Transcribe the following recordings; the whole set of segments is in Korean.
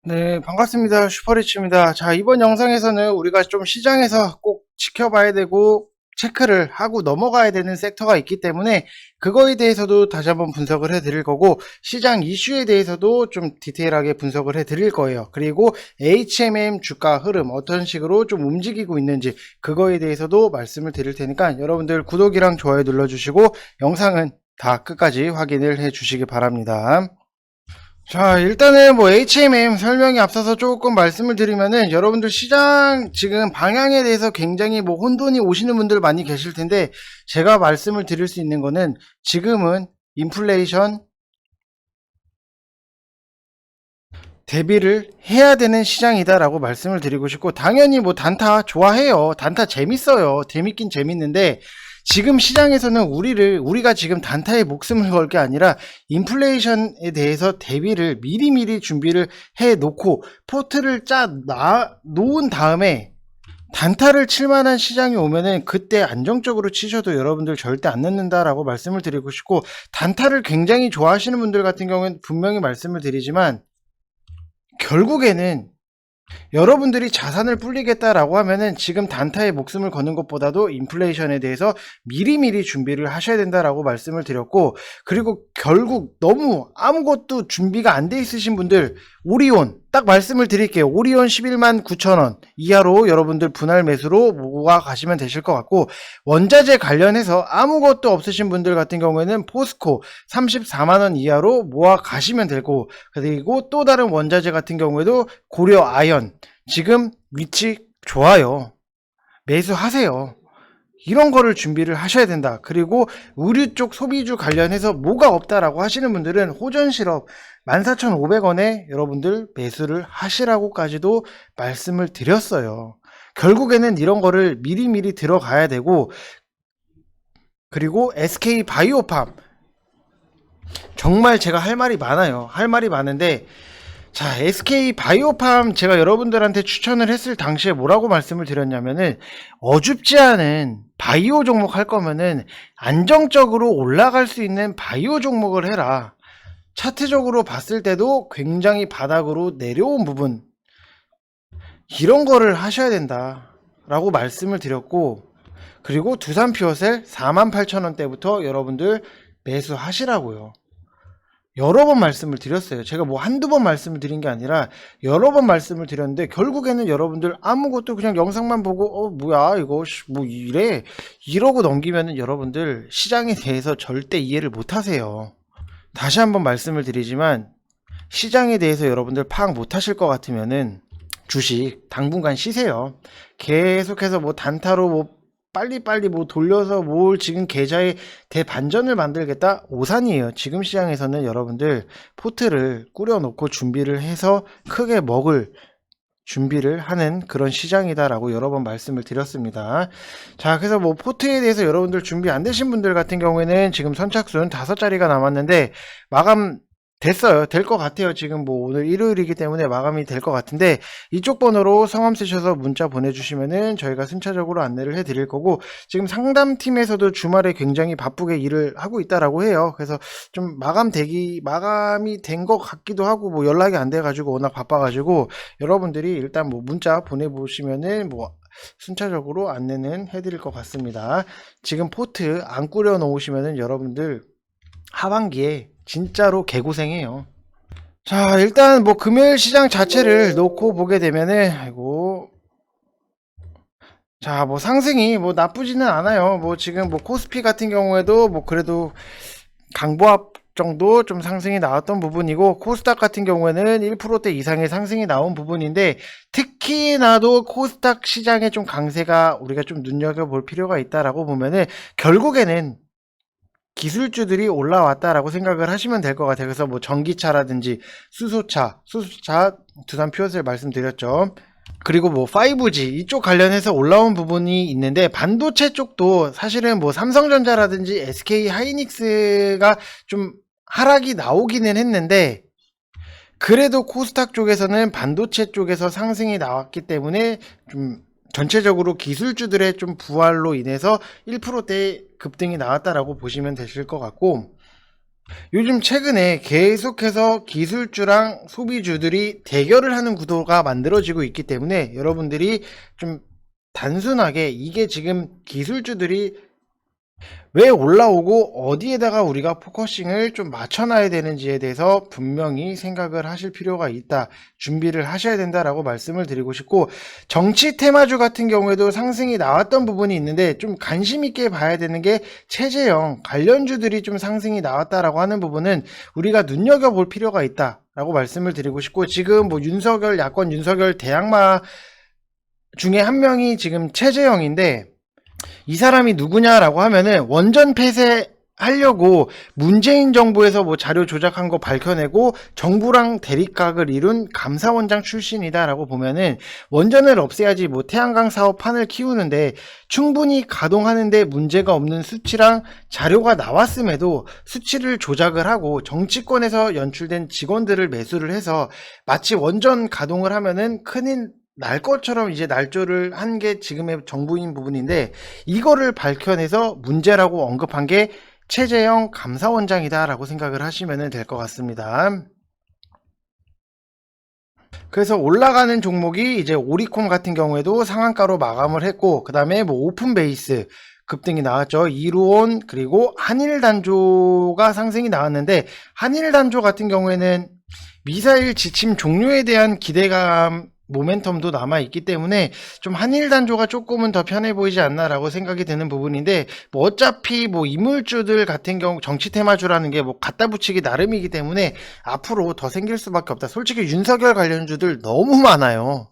네, 반갑습니다. 슈퍼리치입니다. 자, 이번 영상에서는 우리가 좀 시장에서 꼭 지켜봐야 되고 체크를 하고 넘어가야 되는 섹터가 있기 때문에 그거에 대해서도 다시 한번 분석을 해 드릴 거고, 시장 이슈에 대해서도 좀 디테일하게 분석을 해 드릴 거예요. 그리고 HMM 주가 흐름 어떤 식으로 좀 움직이고 있는지 그거에 대해서도 말씀을 드릴 테니까 여러분들 구독이랑 좋아요 눌러주시고 영상은 다 끝까지 확인을 해 주시기 바랍니다. 자, 일단은 뭐 HMM 설명이 앞서서 조금 말씀을 드리면은, 여러분들 시장 지금 방향에 대해서 굉장히 뭐 혼돈이 오시는 분들 많이 계실 텐데, 제가 말씀을 드릴 수 있는 거는 지금은 인플레이션 대비를 해야 되는 시장이다라고 말씀을 드리고 싶고, 당연히 뭐 단타 좋아해요. 단타 재밌어요. 재밌긴 재밌는데, 지금 시장에서는 우리가 지금 단타에 목숨을 걸 게 아니라 인플레이션에 대해서 대비를 미리미리 준비를 해 놓고 포트를 놓은 다음에 단타를 칠 만한 시장이 오면은 그때 안정적으로 치셔도 여러분들 절대 안 늦는다라고 말씀을 드리고 싶고, 단타를 굉장히 좋아하시는 분들 같은 경우는 분명히 말씀을 드리지만, 결국에는 여러분들이 자산을 불리겠다라고 하면은 지금 단타에 목숨을 거는 것보다도 인플레이션에 대해서 미리미리 준비를 하셔야 된다라고 말씀을 드렸고, 그리고 결국 너무 아무것도 준비가 안 돼 있으신 분들, 오리온 딱 말씀을 드릴게요. 오리온 11만 9천원 이하로 여러분들 분할 매수로 모아 가시면 되실 것 같고, 원자재 관련해서 아무것도 없으신 분들 같은 경우에는 포스코 34만원 이하로 모아 가시면 되고, 그리고 또 다른 원자재 같은 경우에도 고려 아연 지금 위치 좋아요. 매수하세요. 이런 거를 준비를 하셔야 된다. 그리고 의류 쪽 소비주 관련해서 뭐가 없다라고 하시는 분들은 호전실업 14,500원에 여러분들 매수를 하시라고까지도 말씀을 드렸어요. 결국에는 이런 거를 미리미리 들어가야 되고, 그리고 SK 바이오팜 정말 제가 할 말이 많아요. 할 말이 많은데, 자, SK 바이오팜 제가 여러분들한테 추천을 했을 당시에 뭐라고 말씀을 드렸냐면은, 어줍지 않은 바이오 종목 할 거면은 안정적으로 올라갈 수 있는 바이오 종목을 해라. 차트적으로 봤을 때도 굉장히 바닥으로 내려온 부분, 이런 거를 하셔야 된다 라고 말씀을 드렸고, 그리고 두산 퓨어셀 48,000원대부터 여러분들 매수하시라고요. 여러 번 말씀을 드렸어요. 제가 뭐 한두 번 말씀을 드린 게 아니라 여러 번 말씀을 드렸는데, 결국에는 여러분들 아무것도 그냥 영상만 보고 뭐야 이거 뭐 이래 이러고 넘기면은 여러분들 시장에 대해서 절대 이해를 못 하세요. 다시 한번 말씀을 드리지만, 시장에 대해서 여러분들 파악 못 하실 것 같으면은 주식 당분간 쉬세요. 계속해서 뭐 단타로 뭐 빨리빨리 뭐 돌려서 뭘 지금 계좌에 대반전을 만들겠다? 오산이에요. 지금 시장에서는 여러분들 포트를 꾸려놓고 준비를 해서 크게 먹을 준비를 하는 그런 시장이다라고 여러 번 말씀을 드렸습니다. 자, 그래서 뭐 포트에 대해서 여러분들 준비 안 되신 분들 같은 경우에는 지금 선착순 5자리가 남았는데 마감 됐어요. 될 것 같아요. 지금 뭐 오늘 일요일이기 때문에 마감이 될 것 같은데, 이쪽 번호로 성함 쓰셔서 문자 보내주시면은 저희가 순차적으로 안내를 해드릴 거고, 지금 상담팀에서도 주말에 굉장히 바쁘게 일을 하고 있다라고 해요. 그래서 좀 마감이 된 것 같기도 하고, 뭐 연락이 안 돼가지고 워낙 바빠가지고 여러분들이 일단 뭐 문자 보내보시면은 뭐 순차적으로 안내는 해드릴 것 같습니다. 지금 포트 안 꾸려 놓으시면은 여러분들 하반기에 진짜로 개고생해요. 자, 일단 뭐 금요일 시장 자체를 놓고 보게 되면은, 아이고, 자, 뭐 상승이 뭐 나쁘지는 않아요. 뭐 지금 뭐 코스피 같은 경우에도 뭐 그래도 강보합 정도 좀 상승이 나왔던 부분이고, 코스닥 같은 경우에는 1%대 이상의 상승이 나온 부분인데, 특히나도 코스닥 시장의 좀 강세가 우리가 좀 눈여겨볼 필요가 있다라고 보면은, 결국에는 기술주들이 올라왔다라고 생각을 하시면 될 것 같아요. 그래서 뭐 전기차라든지 수소차 두산 퓨어셀 말씀드렸죠. 그리고 뭐 5G 이쪽 관련해서 올라온 부분이 있는데, 반도체 쪽도 사실은 뭐 삼성전자라든지 SK 하이닉스가 좀 하락이 나오기는 했는데, 그래도 코스닥 쪽에서는 반도체 쪽에서 상승이 나왔기 때문에 좀 전체적으로 기술주들의 좀 부활로 인해서 1%대 급등이 나왔다라고 보시면 되실 것 같고, 요즘 최근에 계속해서 기술주랑 소비주들이 대결을 하는 구도가 만들어지고 있기 때문에 여러분들이 좀 단순하게 이게 지금 기술주들이 왜 올라오고 어디에다가 우리가 포커싱을 좀 맞춰놔야 되는지에 대해서 분명히 생각을 하실 필요가 있다. 준비를 하셔야 된다라고 말씀을 드리고 싶고, 정치 테마주 같은 경우에도 상승이 나왔던 부분이 있는데 좀 관심 있게 봐야 되는 게 체제형 관련주들이 좀 상승이 나왔다라고 하는 부분은 우리가 눈여겨볼 필요가 있다라고 말씀을 드리고 싶고, 지금 뭐 윤석열 야권 윤석열 대항마 중에 한 명이 지금 체제형인데 이 사람이 누구냐라고 하면은 원전 폐쇄하려고 문재인 정부에서 뭐 자료 조작한 거 밝혀내고 정부랑 대립각을 이룬 감사원장 출신이다라고 보면은 원전을 없애야지 뭐 태양광 사업 판을 키우는데 충분히 가동하는데 문제가 없는 수치랑 자료가 나왔음에도 수치를 조작을 하고 정치권에서 연출된 직원들을 매수를 해서 마치 원전 가동을 하면은 큰일 날 것처럼 이제 날조를 한 게 지금의 정부인 부분인데 이거를 밝혀내서 문제라고 언급한 게 최재형 감사원장이다라고 생각을 하시면 될 것 같습니다. 그래서 올라가는 종목이 이제 오리콤 같은 경우에도 상한가로 마감을 했고 그 다음에 뭐 오픈베이스 급등이 나왔죠. 이루온 그리고 한일단조가 상승이 나왔는데 한일단조 같은 경우에는 미사일 지침 종료에 대한 기대감 모멘텀도 남아있기 때문에 좀 한일 단조가 조금은 더 편해 보이지 않나라고 생각이 드는 부분인데 뭐 어차피 뭐 이물주들 같은 경우 정치 테마주라는 게 뭐 갖다 붙이기 나름이기 때문에 앞으로 더 생길 수밖에 없다. 솔직히 윤석열 관련주들 너무 많아요.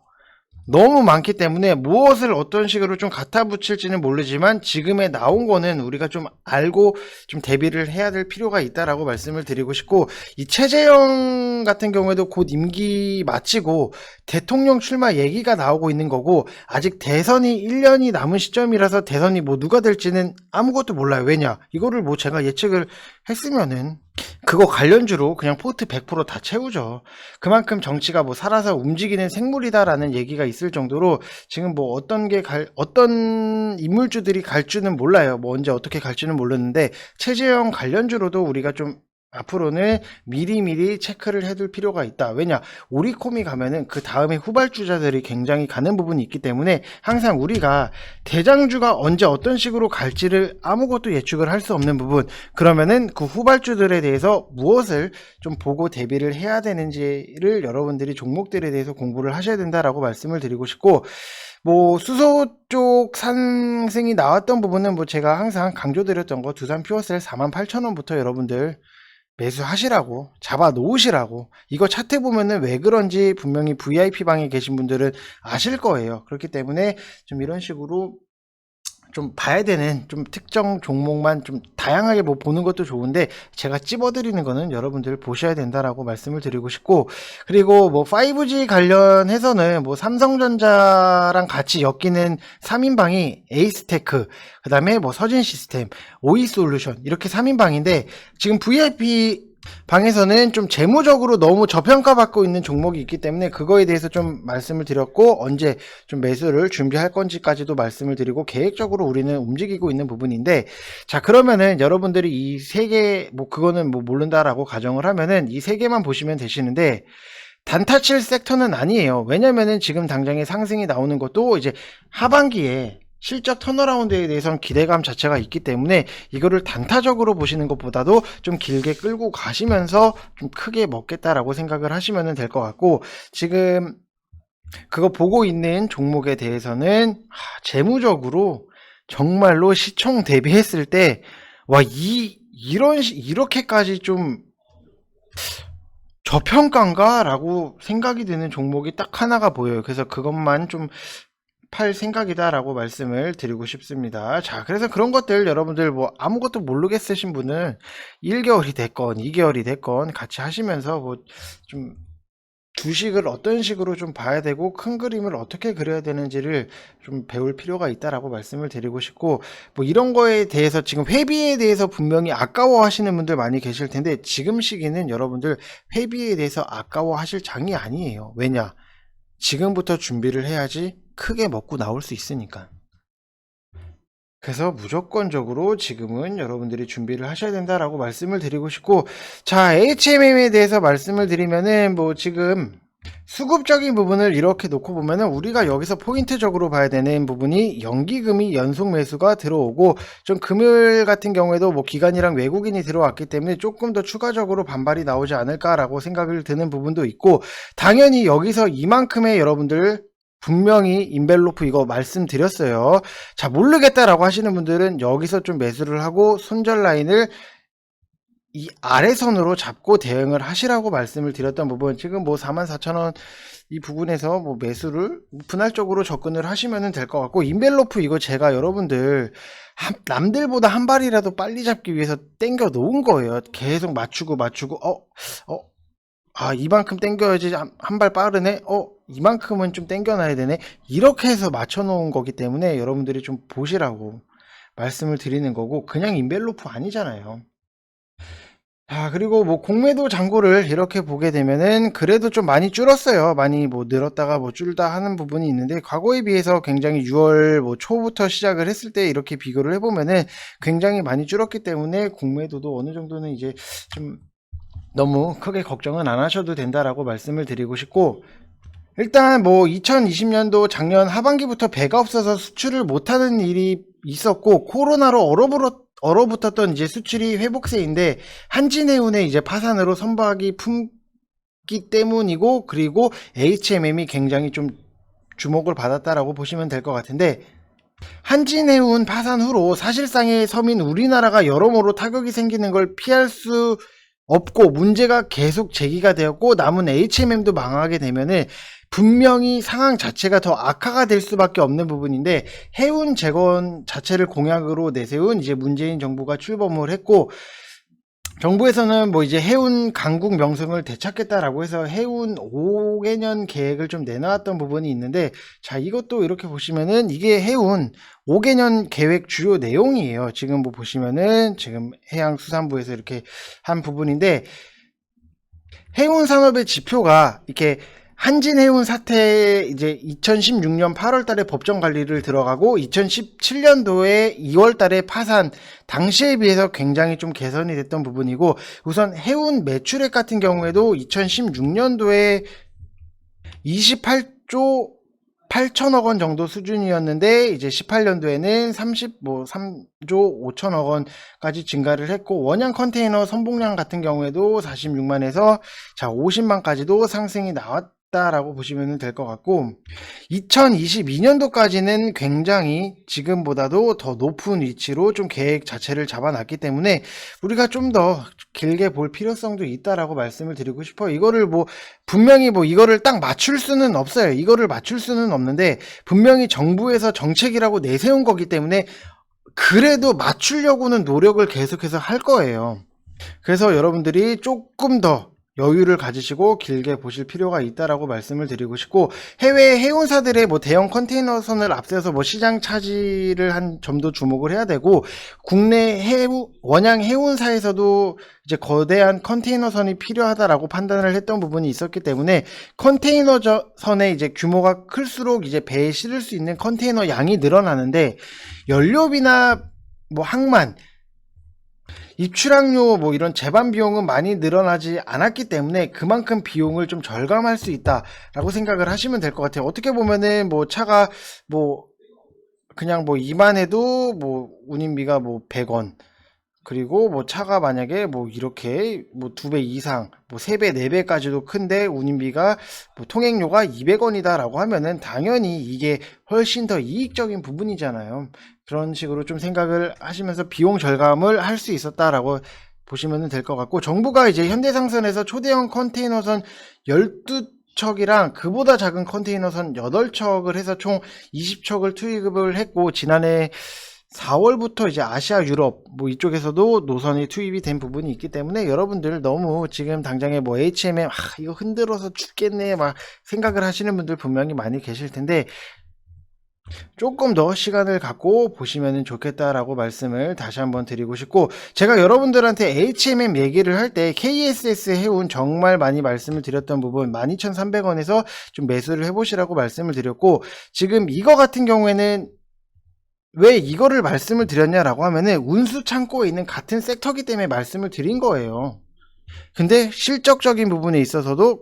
너무 많기 때문에 무엇을 어떤 식으로 좀 갖다 붙일지는 모르지만 지금에 나온 거는 우리가 좀 알고 좀 대비를 해야 될 필요가 있다라고 말씀을 드리고 싶고, 이 최재형 같은 경우에도 곧 임기 마치고 대통령 출마 얘기가 나오고 있는 거고 아직 대선이 1년이 남은 시점이라서 대선이 뭐 누가 될지는 아무것도 몰라요. 왜냐? 이거를 뭐 제가 예측을 했으면은 그거 관련주로 그냥 포트 100% 다 채우죠. 그만큼 정치가 뭐 살아서 움직이는 생물이다라는 얘기가 있을 정도로 지금 뭐 어떤 인물주들이 갈지는 몰라요. 뭐 언제 어떻게 갈지는 모르는데 최재형 관련주로도 우리가 좀 앞으로는 미리미리 체크를 해둘 필요가 있다. 왜냐? 오리콤이 가면은 그 다음에 후발주자들이 굉장히 가는 부분이 있기 때문에 항상 우리가 대장주가 언제 어떤 식으로 갈지를 아무것도 예측을 할 수 없는 부분, 그러면은 그 후발주들에 대해서 무엇을 좀 보고 대비를 해야 되는지를 여러분들이 종목들에 대해서 공부를 하셔야 된다라고 말씀을 드리고 싶고, 뭐 수소 쪽 상승이 나왔던 부분은 뭐 제가 항상 강조드렸던 거 두산 퓨어셀 48,000원부터 여러분들 매수하시라고 잡아 놓으시라고, 이거 차트 보면은 왜 그런지 분명히 VIP 방에 계신 분들은 아실 거예요. 그렇기 때문에 좀 이런 식으로 좀 봐야 되는 좀 특정 종목만 좀 다양하게 뭐 보는 것도 좋은데 제가 찝어드리는 거는 여러분들 보셔야 된다라고 말씀을 드리고 싶고, 그리고 뭐 5G 관련해서는 뭐 삼성전자랑 같이 엮이는 3인방이 에이스테크, 그 다음에 뭐 서진시스템, 오이솔루션 이렇게 3인방인데 지금 VIP 방에서는 좀 재무적으로 너무 저평가받고 있는 종목이 있기 때문에 그거에 대해서 좀 말씀을 드렸고 언제 좀 매수를 준비할 건지까지도 말씀을 드리고 계획적으로 우리는 움직이고 있는 부분인데, 자 그러면은 여러분들이 이 세 개 뭐 그거는 뭐 모른다라고 가정을 하면은 이 세 개만 보시면 되시는데 단타 칠 섹터는 아니에요. 왜냐면은 지금 당장에 상승이 나오는 것도 이제 하반기에 실적 턴어라운드에 대해서는 기대감 자체가 있기 때문에 이거를 단타적으로 보시는 것보다도 좀 길게 끌고 가시면서 좀 크게 먹겠다라고 생각을 하시면 될 것 같고, 지금 그거 보고 있는 종목에 대해서는 재무적으로 정말로 시총 대비했을 때 와 이렇게까지 좀 저평가인가? 라고 생각이 드는 종목이 딱 하나가 보여요. 그래서 그것만 좀 팔 생각이다라고 말씀을 드리고 싶습니다. 자, 그래서 그런 것들 여러분들 뭐 아무것도 모르겠으신 분은 1개월이 됐건 2개월이 됐건 같이 하시면서 뭐 좀 주식을 어떤 식으로 좀 봐야 되고 큰 그림을 어떻게 그려야 되는지를 좀 배울 필요가 있다라고 말씀을 드리고 싶고, 뭐 이런 거에 대해서 지금 회비에 대해서 분명히 아까워 하시는 분들 많이 계실 텐데 지금 시기는 여러분들 회비에 대해서 아까워 하실 장이 아니에요. 왜냐? 지금부터 준비를 해야지 크게 먹고 나올 수 있으니까. 그래서 무조건적으로 지금은 여러분들이 준비를 하셔야 된다라고 말씀을 드리고 싶고, 자, HMM에 대해서 말씀을 드리면은 뭐 지금 수급적인 부분을 이렇게 놓고 보면은 우리가 여기서 포인트적으로 봐야 되는 부분이 연기금이 연속 매수가 들어오고, 좀 금요일 같은 경우에도 뭐 기관이랑 외국인이 들어왔기 때문에 조금 더 추가적으로 반발이 나오지 않을까라고 생각을 드는 부분도 있고, 당연히 여기서 이만큼의 여러분들 분명히 인벨로프 이거 말씀드렸어요. 자, 모르겠다라고 하시는 분들은 여기서 좀 매수를 하고 손절 라인을 이 아래선으로 잡고 대응을 하시라고 말씀을 드렸던 부분, 지금 뭐 44,000원 이 부분에서 뭐 매수를 분할적으로 접근을 하시면 될 것 같고, 인벨로프 이거 제가 여러분들 남들보다 한 발이라도 빨리 잡기 위해서 땡겨 놓은 거예요. 계속 맞추고 이만큼 땡겨야지 한 발 빠르네. 이만큼은 좀 땡겨놔야 되네. 이렇게 해서 맞춰 놓은 거기 때문에 여러분들이 좀 보시라고 말씀을 드리는 거고, 그냥 인벨로프 아니잖아요. 자, 그리고 뭐 공매도 잔고를 이렇게 보게 되면은 그래도 좀 많이 줄었어요. 많이 뭐 늘었다가 뭐 줄다 하는 부분이 있는데, 과거에 비해서 굉장히 6월 뭐 초부터 시작을 했을 때 이렇게 비교를 해보면은 굉장히 많이 줄었기 때문에 공매도도 어느 정도는 이제 좀 너무 크게 걱정은 안 하셔도 된다라고 말씀을 드리고 싶고, 일단 뭐 2020년도 작년 하반기부터 배가 없어서 수출을 못하는 일이 있었고, 코로나로 얼어붙었던 이제 수출이 회복세인데, 한진해운의 이제 파산으로 선박이 품기 때문이고, 그리고 HMM이 굉장히 좀 주목을 받았다라고 보시면 될 것 같은데, 한진해운 파산 후로 사실상의 서민 우리나라가 여러모로 타격이 생기는 걸 피할 수 없고 문제가 계속 제기가 되었고, 남은 HMM도 망하게 되면은 분명히 상황 자체가 더 악화가 될 수밖에 없는 부분인데, 해운 재건 자체를 공약으로 내세운 이제 문재인 정부가 출범을 했고, 정부에서는 뭐 이제 해운 강국 명성을 되찾겠다라고 해서 해운 5개년 계획을 좀 내놨던 부분이 있는데, 자, 이것도 이렇게 보시면은 이게 해운 5개년 계획 주요 내용이에요. 지금 뭐 보시면은 지금 해양수산부에서 이렇게 한 부분인데, 해운 산업의 지표가 이렇게 한진해운 사태 이제 2016년 8월 달에 법정 관리를 들어가고 2017년도에 2월 달에 파산 당시에 비해서 굉장히 좀 개선이 됐던 부분이고, 우선 해운 매출액 같은 경우에도 2016년도에 28조 8천억 원 정도 수준이었는데, 이제 18년도에는 3조 5천억 원까지 증가를 했고, 원양 컨테이너 선봉량 같은 경우에도 46만에서 자 50만까지도 상승이 나왔다라고 보시면 될 것 같고, 2022년도까지는 굉장히 지금보다도 더 높은 위치로 좀 계획 자체를 잡아놨기 때문에 우리가 좀 더 길게 볼 필요성도 있다라고 말씀을 드리고 싶어요. 이거를 뭐 분명히 뭐 이거를 딱 맞출 수는 없어요. 이거를 맞출 수는 없는데, 분명히 정부에서 정책이라고 내세운 거기 때문에 그래도 맞추려고는 노력을 계속해서 할 거예요. 그래서 여러분들이 조금 더 여유를 가지시고 길게 보실 필요가 있다라고 말씀을 드리고 싶고, 해외 해운사들의 뭐 대형 컨테이너선을 앞세워서 뭐 시장 차지를 한 점도 주목을 해야 되고, 국내 원양 해운사에서도 이제 거대한 컨테이너선이 필요하다라고 판단을 했던 부분이 있었기 때문에, 컨테이너선의 이제 규모가 클수록 이제 배에 실을 수 있는 컨테이너 양이 늘어나는데, 연료비나 뭐 항만 입출항료 뭐 이런 제반 비용은 많이 늘어나지 않았기 때문에 그만큼 비용을 좀 절감할 수 있다라고 생각을 하시면 될 것 같아요. 어떻게 보면은 뭐 차가 뭐 그냥 뭐 이만해도 뭐 운임비가 뭐 100원, 그리고 뭐 차가 만약에 뭐 이렇게 뭐 2배 이상, 뭐 3배, 4배까지도 큰데 운임비가 뭐 통행료가 200원이다라고 하면은 당연히 이게 훨씬 더 이익적인 부분이잖아요. 그런 식으로 좀 생각을 하시면서 비용 절감을 할 수 있었다라고 보시면 될 것 같고, 정부가 이제 현대상선에서 초대형 컨테이너선 12척이랑 그보다 작은 컨테이너선 8척을 해서 총 20척을 투입을 했고, 지난해 4월부터 이제 아시아 유럽 뭐 이쪽에서도 노선이 투입이 된 부분이 있기 때문에, 여러분들 너무 지금 당장에 뭐 HMM 이거 흔들어서 죽겠네 막 생각을 하시는 분들 분명히 많이 계실 텐데, 조금 더 시간을 갖고 보시면 좋겠다라고 말씀을 다시 한번 드리고 싶고, 제가 여러분들한테 HMM 얘기를 할 때 KSS 해운 정말 많이 말씀을 드렸던 부분 12,300원에서 좀 매수를 해보시라고 말씀을 드렸고, 지금 이거 같은 경우에는 왜 이거를 말씀을 드렸냐라고 하면은 운수 창고에 있는 같은 섹터기 때문에 말씀을 드린 거예요. 근데 실적적인 부분에 있어서도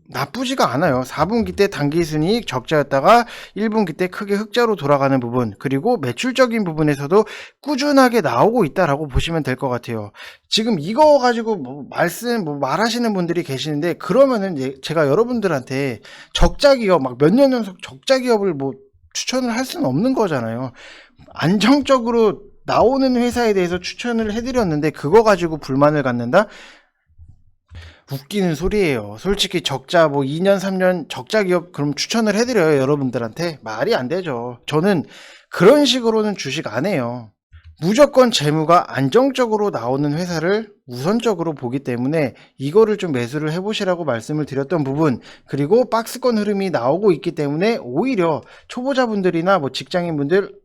나쁘지가 않아요. 4분기 때 당기순이익 적자였다가 1분기 때 크게 흑자로 돌아가는 부분, 그리고 매출적인 부분에서도 꾸준하게 나오고 있다라고 보시면 될 것 같아요. 지금 이거 가지고 말하시는 분들이 계시는데, 그러면은 제가 여러분들한테 적자 기업, 막 몇 년 연속 적자 기업을 추천을 할 수는 없는 거잖아요. 안정적으로 나오는 회사에 대해서 추천을 해드렸는데 그거 가지고 불만을 갖는다? 웃기는 소리예요. 솔직히 적자 2년 3년 적자 기업 그럼 추천을 해드려요, 여러분들한테? 말이 안 되죠. 저는 그런 식으로는 주식 안 해요. 무조건 재무가 안정적으로 나오는 회사를 우선적으로 보기 때문에 이거를 좀 매수를 해보시라고 말씀을 드렸던 부분, 그리고 박스권 흐름이 나오고 있기 때문에 오히려 초보자분들이나 직장인분들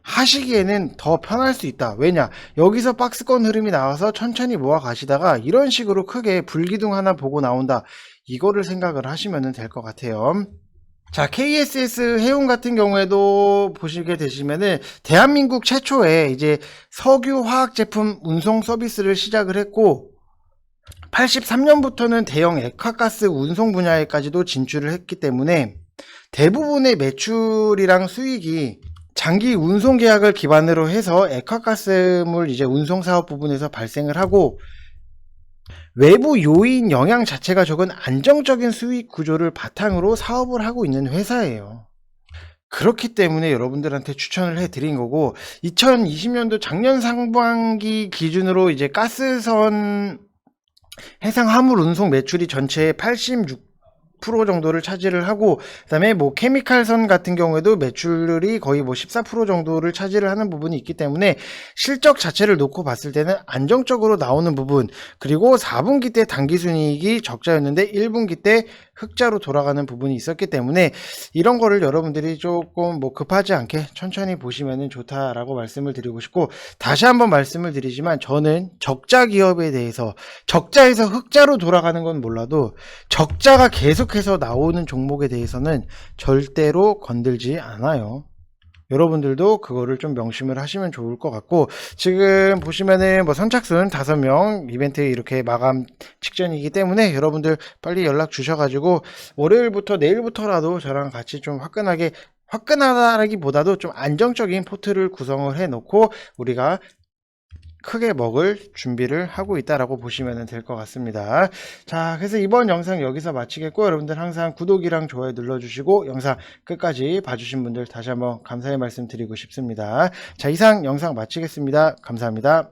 하시기에는 더 편할 수 있다. 왜냐? 여기서 박스권 흐름이 나와서 천천히 모아 가시다가 이런 식으로 크게 불기둥 하나 보고 나온다. 이거를 생각을 하시면 될 것 같아요. 자, KSS 해운 같은 경우에도 보시게 되시면은 대한민국 최초의 이제 석유 화학 제품 운송 서비스를 시작을 했고, 83년부터는 대형 액화가스 운송 분야에까지도 진출을 했기 때문에 대부분의 매출이랑 수익이 장기 운송 계약을 기반으로 해서 액화가스물 이제 운송 사업 부분에서 발생을 하고, 외부 요인 영향 자체가 적은 안정적인 수익 구조를 바탕으로 사업을 하고 있는 회사예요. 그렇기 때문에 여러분들한테 추천을 해드린 거고, 2020년도 작년 상반기 기준으로 이제 가스선 해상 화물 운송 매출이 전체의 86% 정도를 차지를 하고, 그다음에 케미칼선 같은 경우에도 매출이 거의 14% 정도를 차지를 하는 부분이 있기 때문에 실적 자체를 놓고 봤을 때는 안정적으로 나오는 부분, 그리고 4분기 때 당기순이익이 적자였는데 1분기 때 흑자로 돌아가는 부분이 있었기 때문에 이런 거를 여러분들이 조금 급하지 않게 천천히 보시면 좋다라고 말씀을 드리고 싶고, 다시 한번 말씀을 드리지만 저는 적자 기업에 대해서, 적자에서 흑자로 돌아가는 건 몰라도 적자가 계속해서 나오는 종목에 대해서는 절대로 건들지 않아요. 여러분들도 그거를 좀 명심을 하시면 좋을 것 같고, 지금 보시면은 선착순 5명 이벤트 이렇게 마감 직전이기 때문에 여러분들 빨리 연락 주셔가지고 월요일부터 내일부터라도 저랑 같이 좀 화끈하다라기보다도 좀 안정적인 포트를 구성을 해 놓고 우리가 크게 먹을 준비를 하고 있다라고 보시면 될 것 같습니다. 자, 그래서 이번 영상 여기서 마치겠고, 여러분들 항상 구독이랑 좋아요 눌러주시고 영상 끝까지 봐주신 분들 다시 한번 감사의 말씀 드리고 싶습니다. 자, 이상 영상 마치겠습니다. 감사합니다.